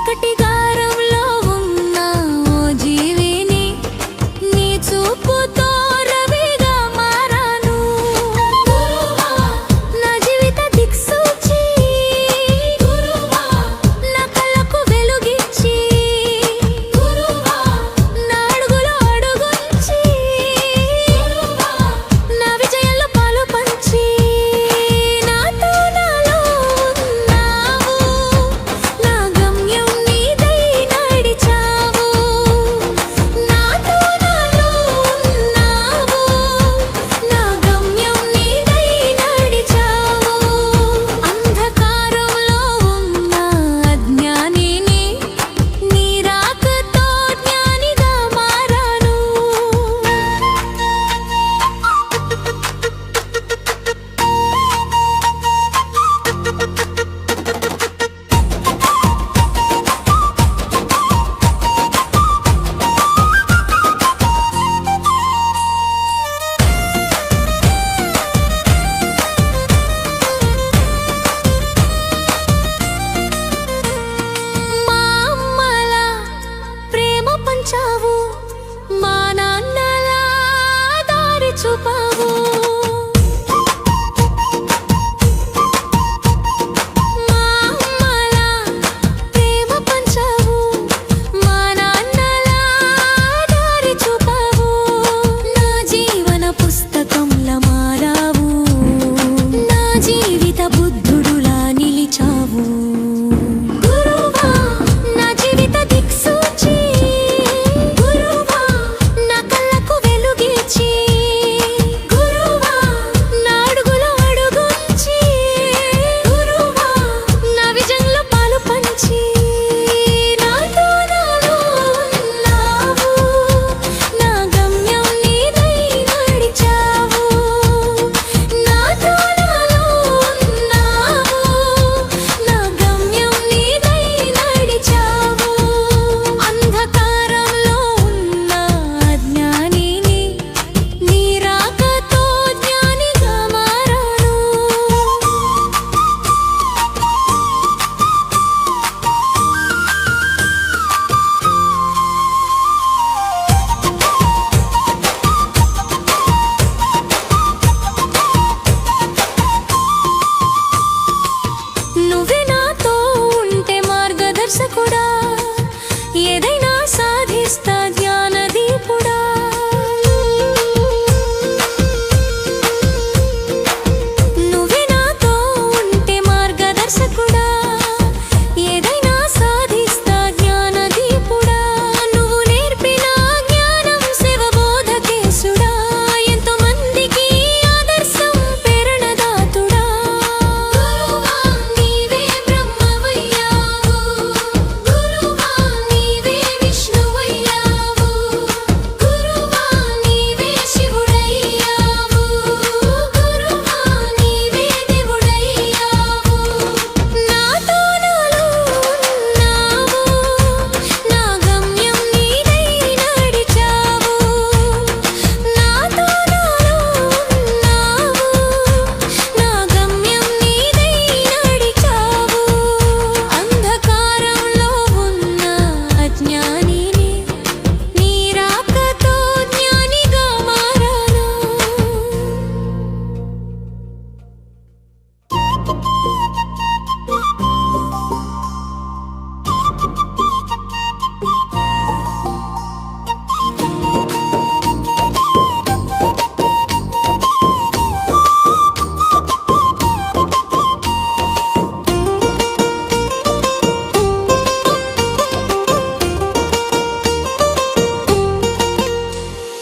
చీకటి గారంలో ఉన్న ఓ జీవిని నీ చూపుతో రవిగా మారాను. నా జీవిత దిక్సూచి నా కళ్ళకు వెలుగిచ్చి నా అడుగులో అడుగుంచి నా విజయంలో పాలు పంచి నాతో నాలో ఉన్నావు. నా గమ్యం నీదై నడిచావు. నాతో నాలో ఉన్నావు. నా గమ్యం నీదై నడిచావు. అంధకారంలో ఉన్న అజ్ఞానిని నీ రాకతో జ్ఞానిగా మారాను. మా అమ్మలా ప్రేమ పంచావు. మా నాన్నలా దారి చూపావు. మా అమ్మలా ప్రేమ పంచావు. మా నాన్నలా దారి చూపావు. నా జీవన పుస్తకంలా మారావు. నా జీవిత బుద్ధుడులా నిలిచావు. గురువా నా జీవిత దిక్సూచి గురువా నా కళ్ళకు వెలుగిచ్చి గురువా నా అడుగులో అడుగుంచి గురువా నా విజయంలో పాలు పంచి నాతో నాలో ఉన్నావు. నా గమ్యం నీదై నడిచావు. నాతో నాలో ఉన్నావు. నా గమ్యం నీదై నడిచావు. అంధకారంలో ఉన్న అజ్ఞానిని నీ రాకతో జ్ఞానిగా మారాను. నువ్వే నాతో ఉంటే మార్గదర్శకుడా. ఏదైనా సాధిస్తా జ్ఞానదీపుడా. నువ్వే నాతో ఉంటే మార్గదర్శకుడా. ఏదైనా సాధిస్తా జ్ఞానదీపుడా. నువ్వు నేర్పిన జ్ఞానం శివబోధకేశుడా. ఎంతో మందికి ఆదర్శం ప్రేరణదాతుడా. గురువా నీవే బ్రహ్మవయ్యావు. గురువా నీవే విష్ణువయ్యావు. గురువా నీవే శివుడయ్యావు. గురువా నీవే దేవుడయ్యావు. నాతో నాలో ఉన్నావు. నా గమ్యం నీదై నడిచావు. నాతో నాలో ఉన్నావు. నా గమ్యం నీదై నడిచావు. అంధకారంలో ఉన్న అజ్ఞానిని నీ రాకతో జ్ఞానిగా మారాను.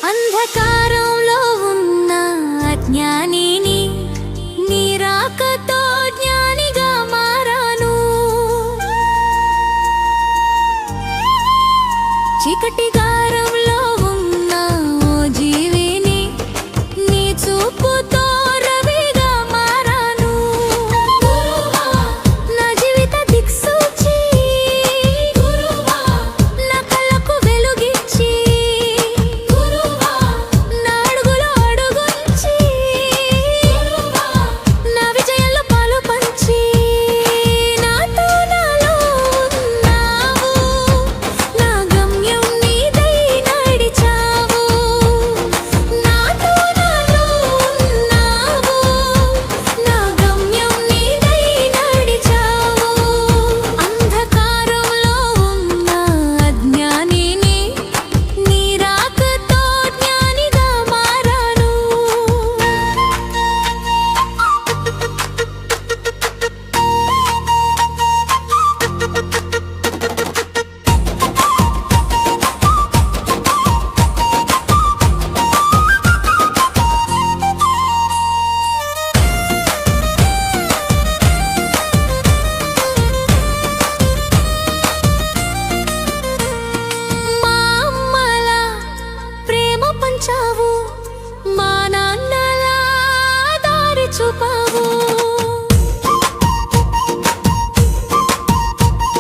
అంధకారంలో ఉన్న అజ్ఞానిని నీ రాకతో జ్ఞానిగా మారాను. చీకటి గారంలో ఉన్న ఓ జీవిని నీ చూపుతో రవిగా మారాను. నా జీవిత దిక్సూచి నా కళ్ళకు వెలుగిచ్చి నా అడుగులో అడుగుంచి పంచావు